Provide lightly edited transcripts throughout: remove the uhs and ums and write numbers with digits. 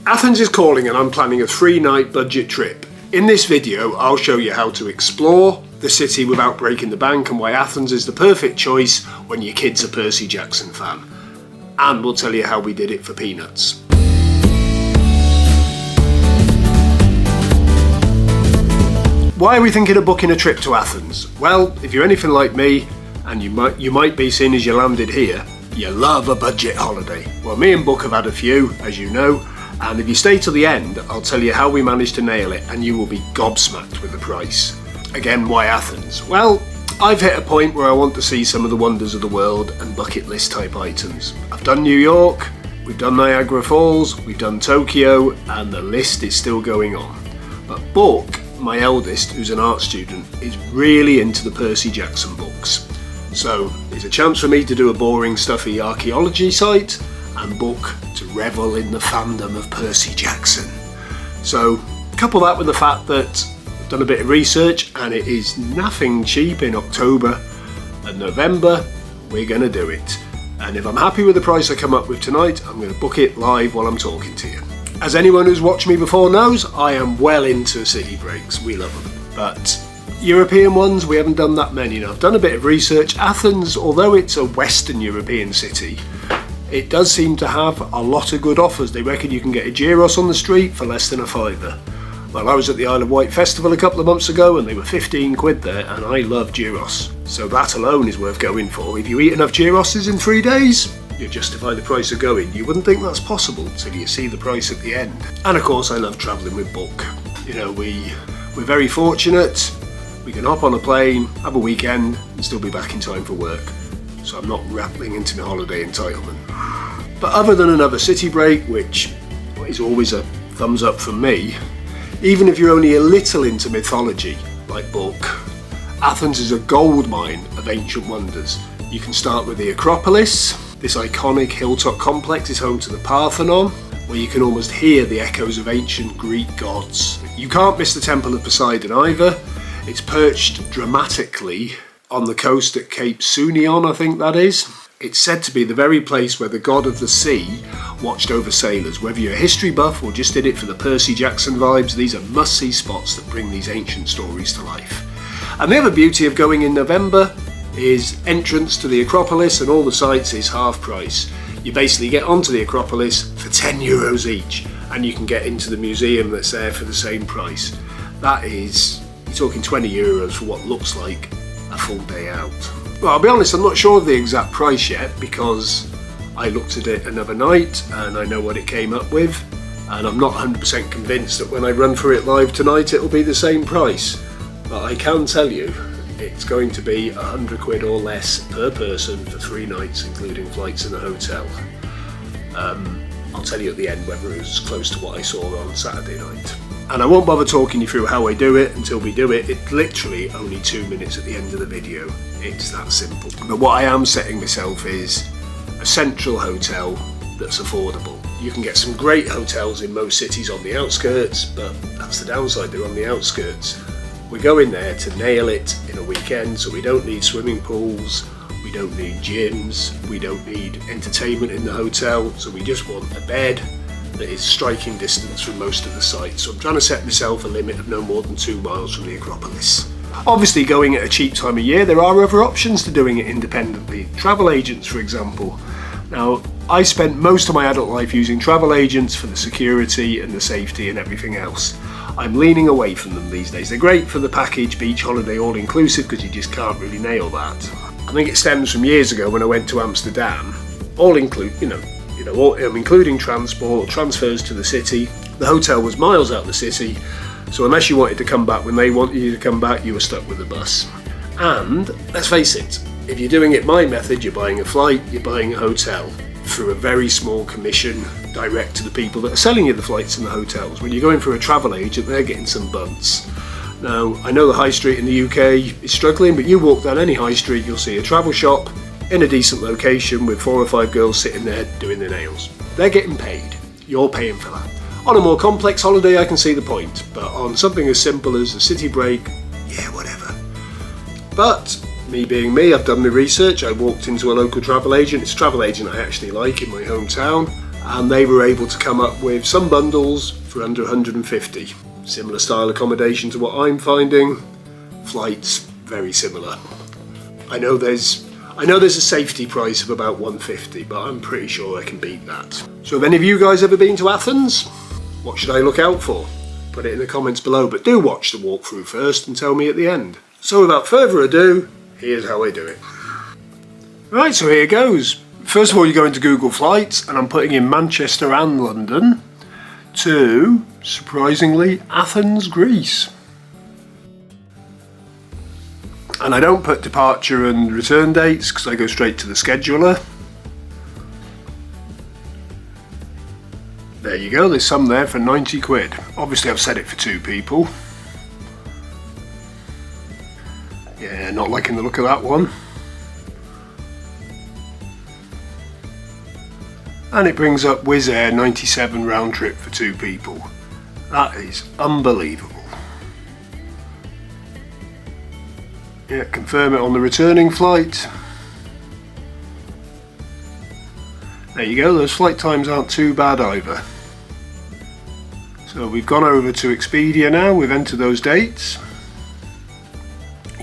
Athens is calling and I'm planning a 3-night budget trip. In this video, I'll show you how to explore the city without breaking the bank and why Athens is the perfect choice when your kid's a Percy Jackson fan. And we'll tell you how we did it for peanuts. Why are we thinking of booking a trip to Athens? Well, if you're anything like me, and you might be seeing as you landed here, you love a budget holiday. Well, me and Book have had a few, as you know, and if you stay till the end, I'll tell you how we managed to nail it and you will be gobsmacked with the price. Again, why Athens? Well, I've hit a point where I want to see some of the wonders of the world and bucket list type items. I've done New York, we've done Niagara Falls, we've done Tokyo, and the list is still going on. But Book, my eldest, who's an art student, is really into the Percy Jackson books. So there's a chance for me to do a boring, stuffy archaeology site and Book to revel in the fandom of Percy Jackson. So couple that with the fact that I've done a bit of research and it is nothing cheap in October and November, we're going to do it. And if I'm happy with the price I come up with tonight, I'm going to book it live while I'm talking to you. As anyone who's watched me before knows, I am well into city breaks. We love them. But European ones, we haven't done that many. Now, I've done a bit of research. Athens, although it's a Western European city, it does seem to have a lot of good offers. They reckon you can get a gyros on the street for less than a £5. Well, I was at the Isle of Wight festival a couple of months ago and they were 15 quid there, and I love gyros. So that alone is worth going for. If you eat enough gyroses in 3 days, you justify the price of going. You wouldn't think that's possible until you see the price at the end. And of course, I love travelling with Book. You know, we're very fortunate. We can hop on a plane, have a weekend, and still be back in time for work. So I'm not rattling into my holiday entitlement. But other than another city break, which is always a thumbs up from me, even if you're only a little into mythology, like Book, Athens is a goldmine of ancient wonders. You can start with the Acropolis. This iconic hilltop complex is home to the Parthenon, where you can almost hear the echoes of ancient Greek gods. You can't miss the Temple of Poseidon either. It's perched dramatically on the coast at Cape Sunion, I think that is. It's said to be the very place where the god of the sea watched over sailors. Whether you're a history buff or just did it for the Percy Jackson vibes, these are must-see spots that bring these ancient stories to life. And the other beauty of going in November is entrance to the Acropolis, and all the sites is half price. You basically get onto the Acropolis for €10 each, and you can get into the museum that's there for the same price. That is, you're talking €20 for what looks like a full day out. Well, I'll be honest, I'm not sure of the exact price yet because I looked at it another night and I know what it came up with, and I'm not 100% convinced that when I run through it live tonight it'll be the same price. But I can tell you it's going to be 100 quid or less per person for 3 nights, including flights and a hotel. I'll tell you at the end whether it was close to what I saw on Saturday night. And I won't bother talking you through how I do it until we do it. It's literally only 2 minutes at the end of the video. It's that simple. But what I am setting myself is a central hotel that's affordable. You can get some great hotels in most cities on the outskirts, but that's the downside, they're on the outskirts. We're going there to nail it in a weekend, so we don't need swimming pools, we don't need gyms, we don't need entertainment in the hotel, so we just want a bed that is striking distance from most of the sites. So I'm trying to set myself a limit of no more than 2 miles from the Acropolis. Obviously, going at a cheap time of year, there are other options to doing it independently. Travel agents, for example. Now, I spent most of my adult life using travel agents for the security and the safety and everything else. I'm leaning away from them these days. They're great for the package, beach holiday, all-inclusive, because you just can't really nail that. I think it stems from years ago when I went to Amsterdam, including transport, transfers to the city. The hotel was miles out of the city, so unless you wanted to come back when they wanted you to come back, you were stuck with the bus. And let's face it, if you're doing it my method, you're buying a flight, you're buying a hotel through a very small commission direct to the people that are selling you the flights and the hotels. When you're going through a travel agent, they're getting some bunts. Now, I know the high street in the UK is struggling, but you walk down any high street, you'll see a travel shop in a decent location with 4 or 5 girls sitting there doing their nails. They're getting paid. You're paying for that. On a more complex holiday, I can see the point, but on something as simple as a city break, yeah, whatever. But me being me, I've done my research. I walked into a local travel agent. It's a travel agent I actually like in my hometown, and they were able to come up with some bundles for under 150. Similar style accommodation to what I'm finding. Flights very similar. I know there's a safety price of about 150, but I'm pretty sure I can beat that. So have any of you guys ever been to Athens? What should I look out for? Put it in the comments below, but do watch the walkthrough first and tell me at the end. So without further ado, here's how I do it. Right, so here goes. First of all, you go into Google Flights, and I'm putting in Manchester and London to, surprisingly, Athens, Greece. And I don't put departure and return dates because I go straight to the scheduler. There you go, there's some there for 90 quid. Obviously I've set it for 2 people. Yeah, not liking the look of that one. And it brings up Wizz Air 97 round trip for 2 people. That is unbelievable. Yeah, confirm it on the returning flight. There you go, those flight times aren't too bad either. So we've gone over to Expedia now, we've entered those dates.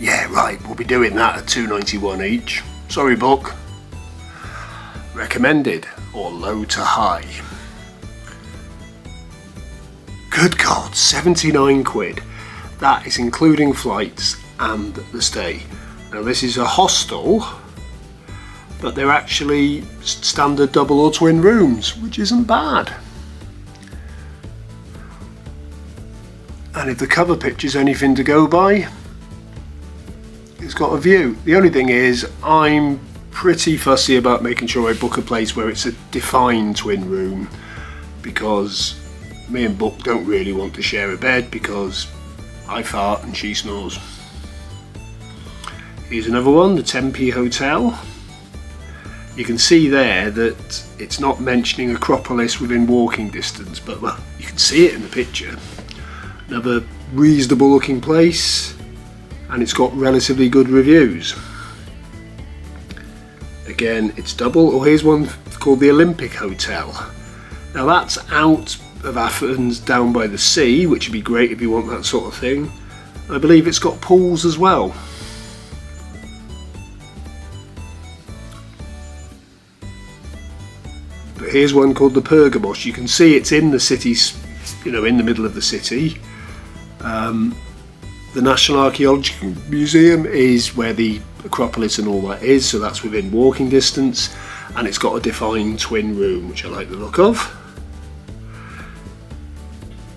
Yeah, right, we'll be doing that at $291 each. Sorry, book. Recommended, or low to high. Good God, 79 quid. That is including flights and the stay. Now this is a hostel, but they're actually standard double or twin rooms, which isn't bad. And if the cover picture's anything to go by, it's got a view. The only thing is, I'm pretty fussy about making sure I book a place where it's a defined twin room, because me and Book don't really want to share a bed because I fart and she snores. Here's another one, the Tempe Hotel. You can see there that it's not mentioning Acropolis within walking distance, but well, you can see it in the picture. Another reasonable looking place, and it's got relatively good reviews. Again, it's double. Oh, here's one called the Olympic Hotel. Now that's out of Athens, down by the sea, which would be great if you want that sort of thing. I believe it's got pools as well. But here's one called the Pergamos. You can see it's in the city's, in the middle of the city. The National Archaeological Museum is where the Acropolis and all that is, so that's within walking distance, and it's got a defined twin room, which I like the look of.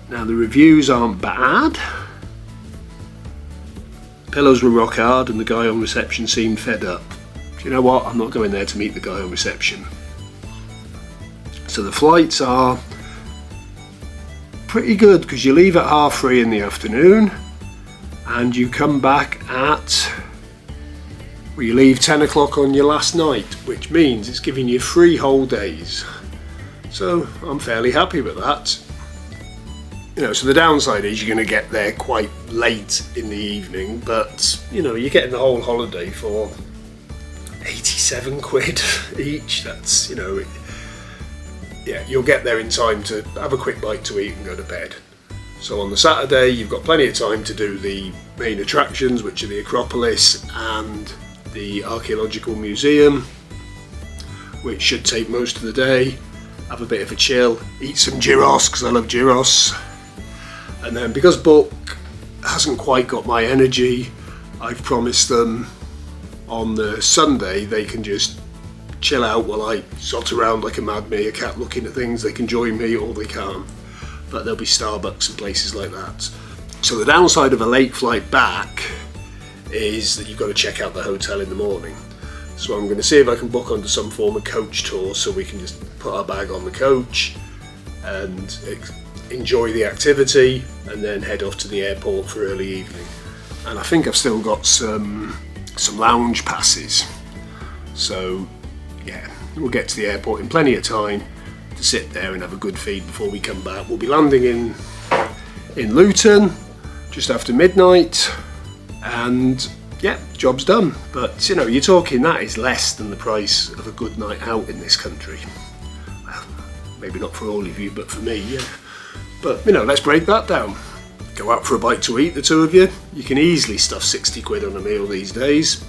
Now the reviews aren't bad. Pillows were rock hard and the guy on reception seemed fed up. Do you know what? I'm not going there to meet the guy on reception. So the flights are pretty good because you leave at 3:30 in the afternoon and you come back at, well, you leave 10 o'clock on your last night, which means it's giving you 3 whole days. So I'm fairly happy with that. So the downside is you're going to get there quite late in the evening, but you're getting the whole holiday for 87 quid each. That's, yeah, you'll get there in time to have a quick bite to eat and go to bed. So on the Saturday you've got plenty of time to do the main attractions, which are the Acropolis and the Archaeological Museum, which should take most of the day. Have a bit of a chill, eat some gyros because I love gyros. And then because Book hasn't quite got my energy, I've promised them on the Sunday they can just chill out while I sot around like a mad meerkat looking at things. They can join me or they can't, but there'll be Starbucks and places like that. So the downside of a late flight back is that you've got to check out the hotel in the morning. So I'm going to see if I can book onto some form of coach tour so we can just put our bag on the coach and enjoy the activity and then head off to the airport for early evening. And I think I've still got some lounge passes, so yeah, we'll get to the airport in plenty of time to sit there and have a good feed before we come back. We'll be landing in Luton just after midnight, and yeah, job's done. But you're talking that is less than the price of a good night out in this country. Well, Maybe not for all of you, but for me, yeah. But, you know, let's break that down. Go out for a bite to eat, the two of you. You can easily stuff 60 quid on a meal these days.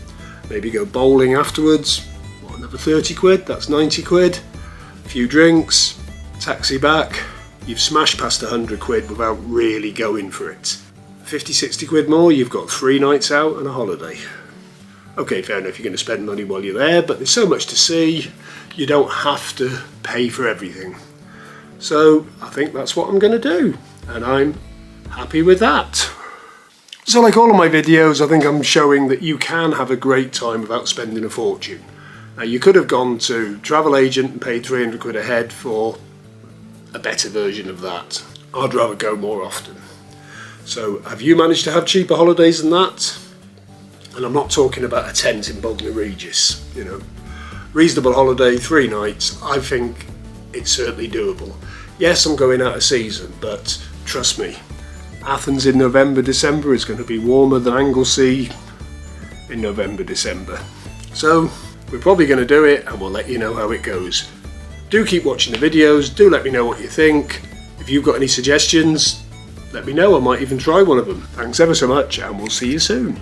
Maybe go bowling afterwards. What, another 30 quid? That's 90 quid. A few drinks, taxi back. You've smashed past 100 quid without really going for it. 50, 60 quid more, you've got 3 nights out and a holiday. Okay, fair enough, you're going to spend money while you're there, but there's so much to see, you don't have to pay for everything. So I think that's what I'm going to do, and I'm happy with that. So like all of my videos, I think I'm showing that you can have a great time without spending a fortune. Now you could have gone to travel agent and paid 300 quid a head for a better version of that. I'd rather go more often. So have you managed to have cheaper holidays than that? And I'm not talking about a tent in Bognor Regis, you know. Reasonable holiday, 3 nights, I think it's certainly doable. Yes, I'm going out of season, but trust me, Athens in November, December is going to be warmer than Anglesey in November, December. So we're probably going to do it, and we'll let you know how it goes. Do keep watching the videos, do let me know what you think. If you've got any suggestions, let me know, I might even try one of them. Thanks ever so much, and we'll see you soon.